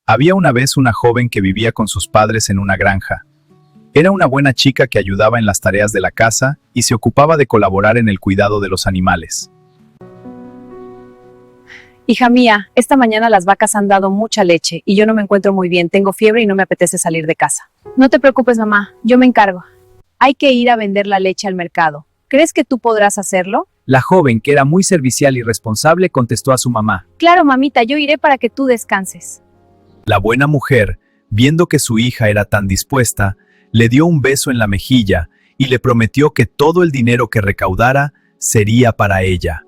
Había una vez una joven que vivía con sus padres en una granja. Era una buena chica que ayudaba en las tareas de la casa y se ocupaba de colaborar en el cuidado de los animales. Hija mía, esta mañana las vacas han dado mucha leche y yo no me encuentro muy bien, tengo fiebre y no me apetece salir de casa. No te preocupes, mamá, yo me encargo. Hay que ir a vender la leche al mercado. ¿Crees que tú podrás hacerlo? La joven, que era muy servicial y responsable, contestó a su mamá. Claro, mamita, yo iré para que tú descanses. La buena mujer, viendo que su hija era tan dispuesta, le dio un beso en la mejilla y le prometió que todo el dinero que recaudara sería para ella.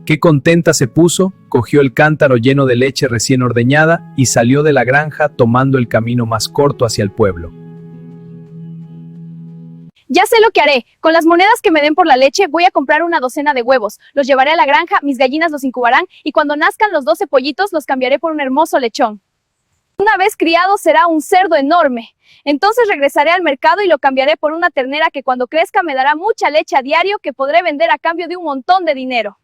Qué contenta se puso, cogió el cántaro lleno de leche recién ordeñada y salió de la granja tomando el camino más corto hacia el pueblo. Ya sé lo que haré. Con las monedas que me den por la leche voy a comprar una docena de huevos. Los llevaré a la granja, mis gallinas los incubarán y cuando nazcan los 12 pollitos los cambiaré por un hermoso lechón. Una vez criado será un cerdo enorme. Entonces regresaré al mercado y lo cambiaré por una ternera que cuando crezca me dará mucha leche a diario que podré vender a cambio de un montón de dinero.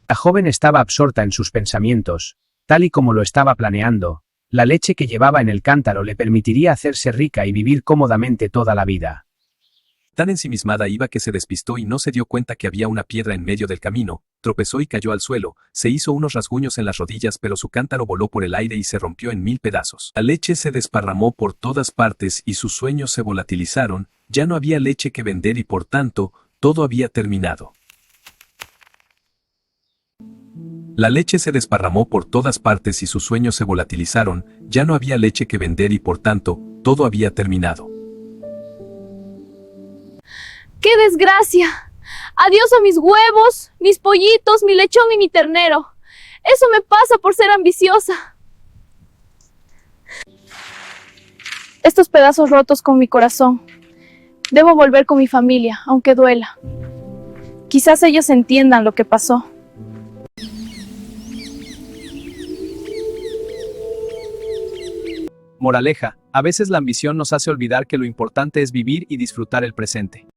La joven estaba absorta en sus pensamientos, tal y como lo estaba planeando. La leche que llevaba en el cántaro le permitiría hacerse rica y vivir cómodamente toda la vida. Tan ensimismada iba que se despistó y no se dio cuenta que había una piedra en medio del camino, tropezó y cayó al suelo, se hizo unos rasguños en las rodillas pero su cántaro voló por el aire y se rompió en 1000 pedazos. La leche se desparramó por todas partes y sus sueños se volatilizaron, ya no había leche que vender y por tanto, todo había terminado. La leche se desparramó por todas partes y sus sueños se volatilizaron, ya no había leche que vender y por tanto, todo había terminado. ¡Qué desgracia! Adiós a mis huevos, mis pollitos, mi lechón y mi ternero. Eso me pasa por ser ambiciosa. Estos pedazos rotos con mi corazón. Debo volver con mi familia, aunque duela. Quizás ellos entiendan lo que pasó. Moraleja, a veces la ambición nos hace olvidar que lo importante es vivir y disfrutar el presente.